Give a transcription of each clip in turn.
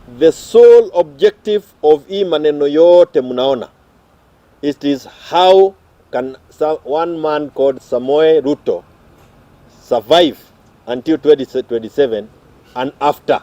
the sole objective of hii maneno yote mnaona, it is how can one man called Samoei Ruto survive until 2027 and after.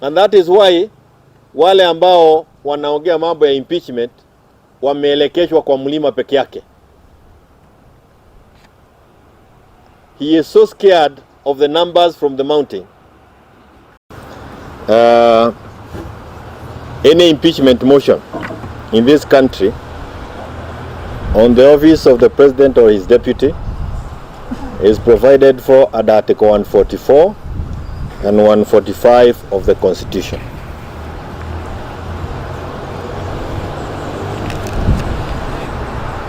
And that is why wale ambao wanaongea mambo ya impeachment wameelekeshwa kwa mlima peke yake. He is so scared of the numbers from the mountain. Any impeachment motion in this country on the office of the president or his deputy is provided for under Article 144 and 145 of the Constitution.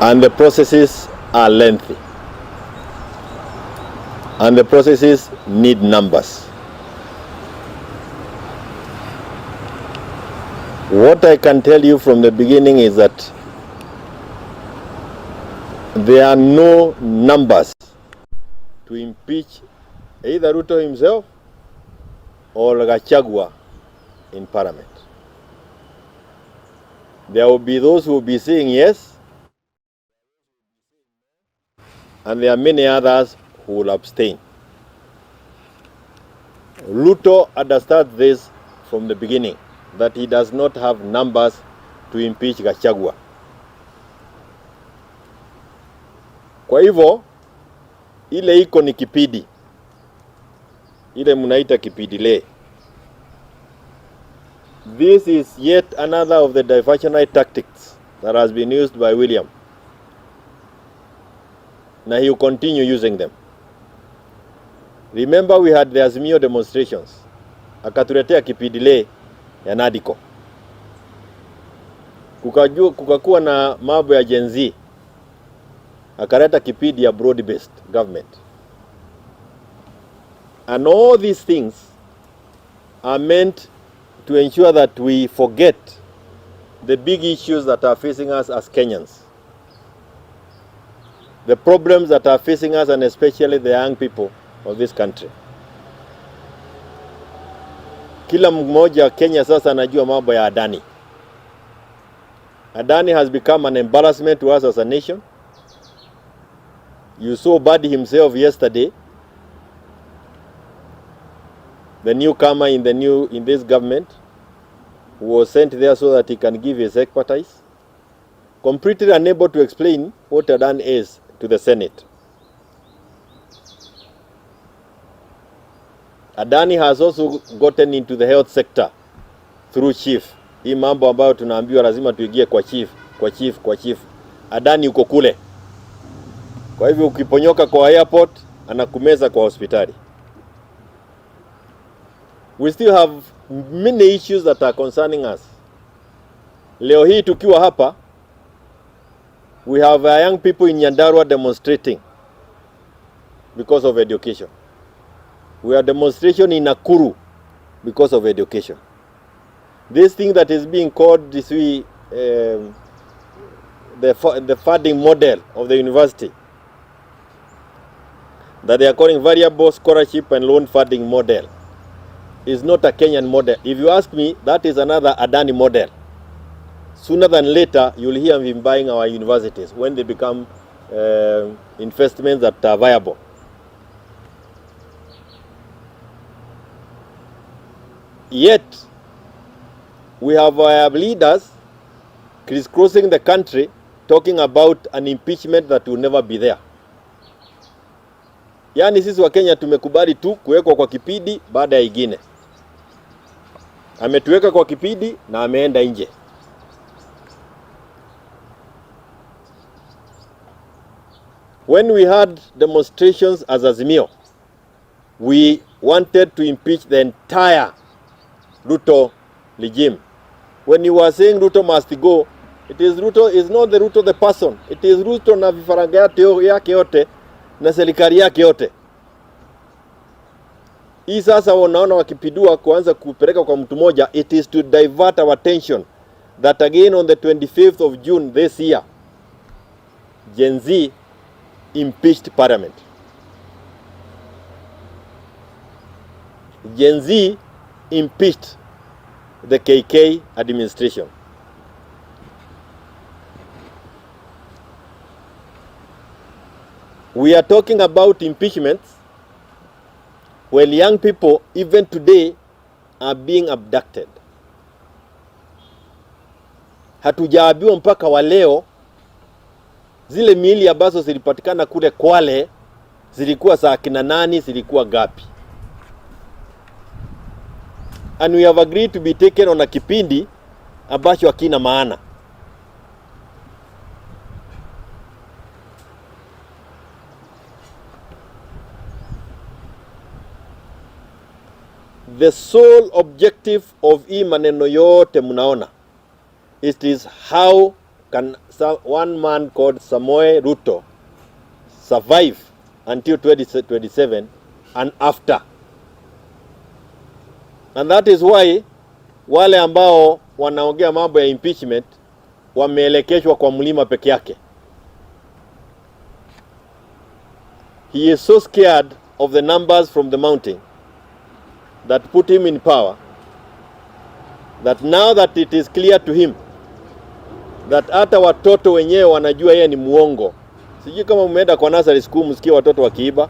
And the processes are lengthy. And the processes need numbers. What I can tell you from the beginning is that there are no numbers to impeach either Ruto himself or Gachagua in Parliament. There will be those who will be saying yes, and there are many others who will abstain. Ruto understands this from the beginning, that he does not have numbers to impeach Gachagua. Kwa hivyo, ile iko ni kipidi. Ile munaita kipidile. This is yet another of the diversionary tactics that has been used by William. Now he will continue using them. Remember we had the Azimio demonstrations. Akatuletea kipidile ya Nadiko. Kukakuwa na mambo ya Gen Z. Akareta kipidi ya broad-based government. And all these things are meant to ensure that we forget the big issues that are facing us as Kenyans. The problems that are facing us, and especially the young people of this country. Kila mmoja Kenya sasa anajua mambo ya Adani. Adani has become an embarrassment to us as a nation. You saw Badi himself yesterday, the newcomer in this government, who was sent there so that he can give his expertise, completely unable to explain what Adani is to the Senate. Adani has also gotten into the health sector through chief. Hii mambo ambayo tunaambiwa lazima tuingie kwa chief. Adani uko kule. Kwa hivyo ukiponyoka kwa airport, anakumeza kwa hospitali. We still have many issues that are concerning us. Leo hii tukiwa hapa, we have young people in Nyandarua demonstrating because of education. We are demonstration in Nakuru because of education. This thing that is being called the funding model of the university, that they are calling variable scholarship and loan funding model, is not a Kenyan model. If you ask me, that is another Adani model. Sooner than later, you'll hear him buying our universities when they become investments that are viable. Yet, we have our leaders crisscrossing the country talking about an impeachment that will never be there. Yani sisi wa Kenya tumekubali tu kuwekwa kwa kipidi baada ya ingine. Ametuweka kwa kipidi na ameenda nje. When we had demonstrations as Azimio, we wanted to impeach the entire Ruto regime. When you were saying Ruto must go, it is not the Ruto the person. It is Ruto na vifaranga yake yote na serikali yake yote. Hii sasa wanaona wakipidua kuanza kupeleka kwa mtu moja, it is to divert our attention that again on the 25th of June this year, Gen Z impeached Parliament. Gen Z impeached the KK administration. We are talking about impeachments while young people, even today, are being abducted. Hatujaambiwa mpaka wa leo zile miili ambazo zilipatikana kule Kwale zilikuwa za kina nani, zilikuwa gapi. And we have agreed to be taken on a kipindi ambacho hakina maana. The sole objective of hii maneno yote mnaona, it is how can one man called Samoei Ruto survive until 2027 and after. And that is why wale ambao wanaongea mambo ya impeachment wameelekeshwa kwa mlima peke yake. He is so scared of the numbers from the mountain that put him in power, that now that it is clear to him that hata watoto wenyewe wanajua yeye ni muongo. Sijui kama umeenda kwa nursery school msikie watoto wakiiba.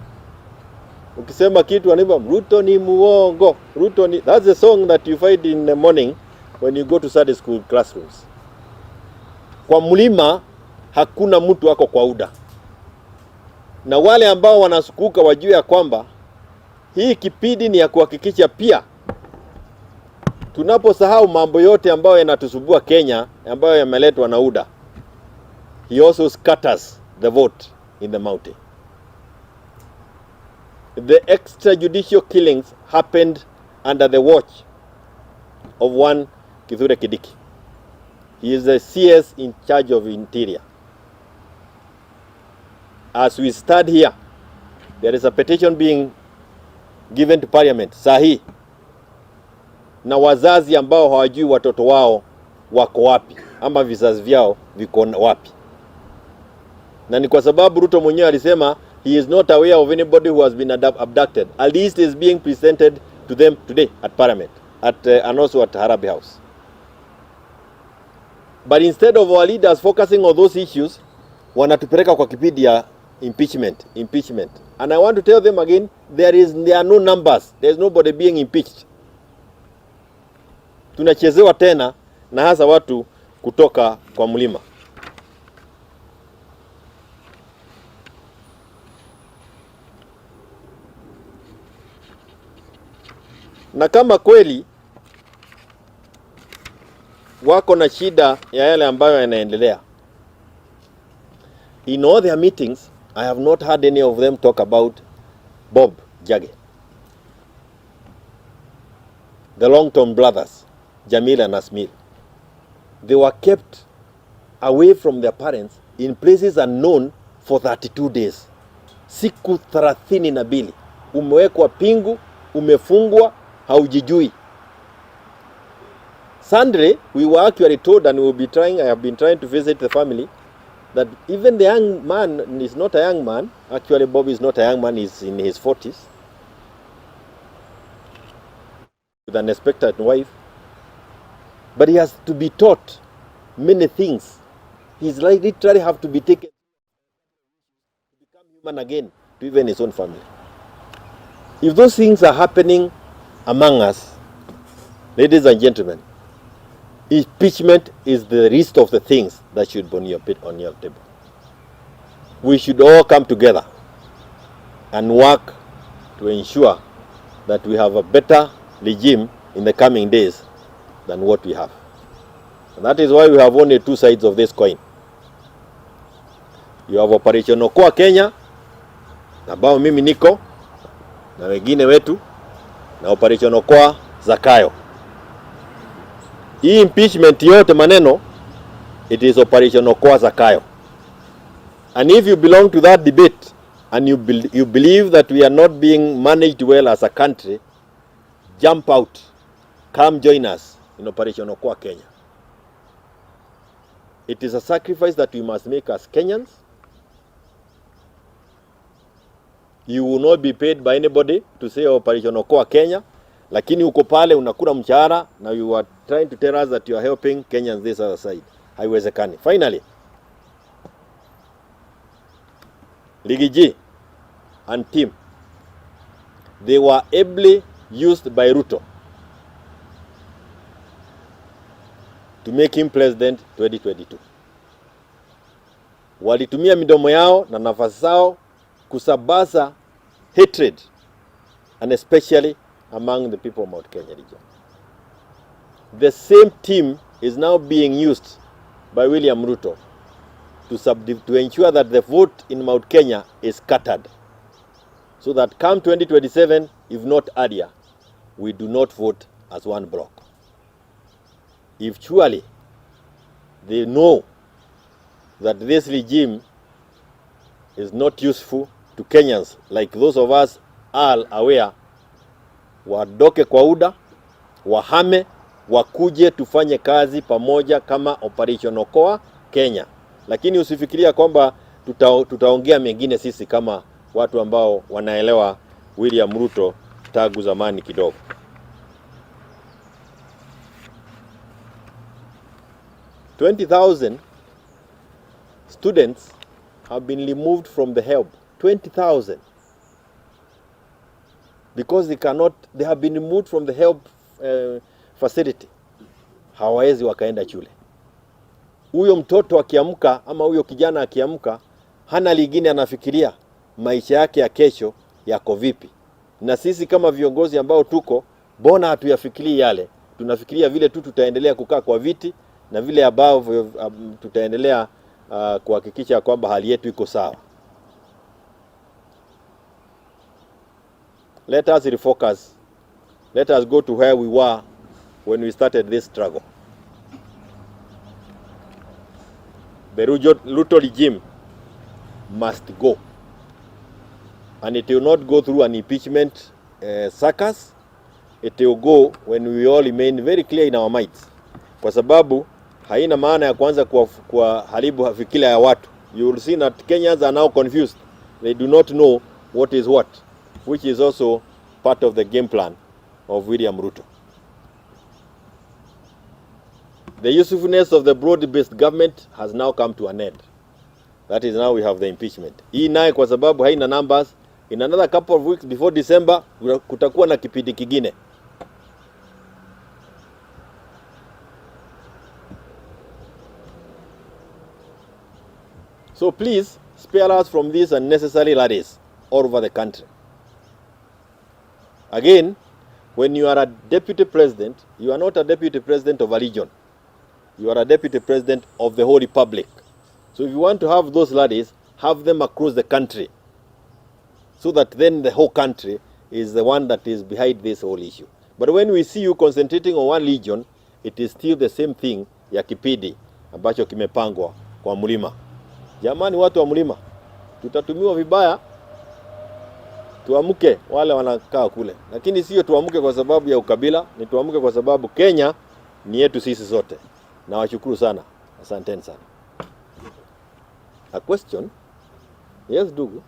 Ukisema kitu wanaimba Ruto ni muongo, Ruto ni... That's the song that you find in the morning when you go to Sunday school classrooms. Kwa mlima hakuna mtu wako kwa uda. Na wale ambao wanasukuka wajue ya kwamba hii kipindi ni ya kuhakikisha pia tunaposahau mambo yote ambayo yanatusubua Kenya ambayo yameletwa na UDA. He also scatters the vote in the mountain. The extrajudicial killings happened under the watch of one Kithure Kindiki. He is the CS in charge of Interior. As we stand here, there is a petition being given to Parliament sahi, na wazazi ambao hawajui watoto wao wako wapi ama vizazi vyao viko wapi. Na ni kwa sababu Ruto mwenyewe alisema he is not aware of anybody who has been abducted. At least is being presented to them today at Parliament and also at Harambee House. But instead of our leaders focusing on those issues, wanatupeleka kwa kipindi ya impeachment. And I want to tell them again, there are no numbers. There is nobody being impeached. Tunachezewa tena na hasa watu kutoka kwa mlima. Na kama kweli wako na shida ya yale ambayo yanaendelea, in all their meetings, I have not heard any of them talk about Bob Jage, the long-term brothers, Jamil and Asmil. They were kept away from their parents in places unknown for 32 days. Siku 32. Umewekwa pingu, umefungwa, haujijui. Sunday, we were actually told, and I have been trying to visit the family, that even the young man is not a young man. Actually, Bob is not a young man, he's in his 40s. With an expectant wife. But he has to be taught many things. He's like literally have to be taken to become human again to even his own family. If those things are happening among us, ladies and gentlemen, impeachment is the least of the things that should be on your table. We should all come together and work to ensure that we have a better regime in the coming days than what we have. And that is why we have only two sides of this coin. You have Operation Okoa Kenya, ambao mimi niko na wengine wetu, na Operation Okoa Zakayo. Hii impeachment yote maneno, it is Operation Okoa Zakayo. And if you belong to that debate and you believe that we are not being managed well as a country, jump out, come join us in Operation Okoa Kenya. It is a sacrifice that we must make as Kenyans. You will not be paid by anybody to say Operation Okoa Kenya. lakini uko pale unakula mshahara na you are trying to tell us that you are helping Kenyans this other side. Haiwezekani. Finally, Ligi G and team, they were ably used by Ruto to make him president 2022. Walitumia midomo yao na nafasi zao kusabaza hatred, and especially among the people of Mount Kenya region. The same team is now being used by William Ruto to ensure that the vote in Mount Kenya is scattered, so that come 2027, if not earlier, we do not vote as one block. If surely they know that this regime is not useful to Kenyans, like those of us are aware, wadoke kwa UDA, wahame, wakuje tufanye kazi pamoja kama Operation Okoa Kenya. Lakini usifikiria kwamba tutaongea mengine sisi kama watu ambao wanaelewa William Ruto tangu zamani kidogo. $20,000 students have been removed from the help. 20,000. Because they have been removed from the help facility. Hawawezi wakaenda shule. Huyo mtoto akiamka ama huyo kijana akiamka, hana lingine anafikiria maisha yake ya kesho yako vipi. Na sisi kama viongozi ambao tuko, bona hatuyafikiri yale. Tunafikiria vile tu tutaendelea kukaa kwa viti na vile ambavyo tutaendelea kuhakikisha kwamba hali yetu iko sawa. Let us refocus. Let us go to where we were when we started this struggle. The Ruto regime must go. And it will not go through an impeachment circus. It will go when we all remain very clear in our minds. Kwa sababu haina maana ya kwanza kwa haribu fikira ya watu. You will see that Kenyans are now confused. They do not know what is what, which is also part of the game plan of William Ruto. The usefulness of the broad-based government has now come to an end. That is, now we have the impeachment. Hii naye kwa sababu haina numbers, in another couple of weeks before December, kutakuwa na kipindi kingine. So please, spare us from these unnecessary rallies all over the country. Again, when you are a deputy president, you are not a deputy president of a region. You are a deputy president of the whole republic. So if you want to have those rallies, have them across the country, so that then the whole country is the one that is behind this whole issue. But when we see you concentrating on one region, it is still the same thing ya kipindi ambacho kimepangwa kwa mlima. Jamani watu wa mlima, tutatumiwa vibaya. Tuamke wale wanakaa kule. Lakini sio tuamke kwa sababu ya ukabila, ni tuamke kwa sababu Kenya ni yetu sisi sote. Na washukuru sana. Asanteni sana. A question? Yes, Dugu.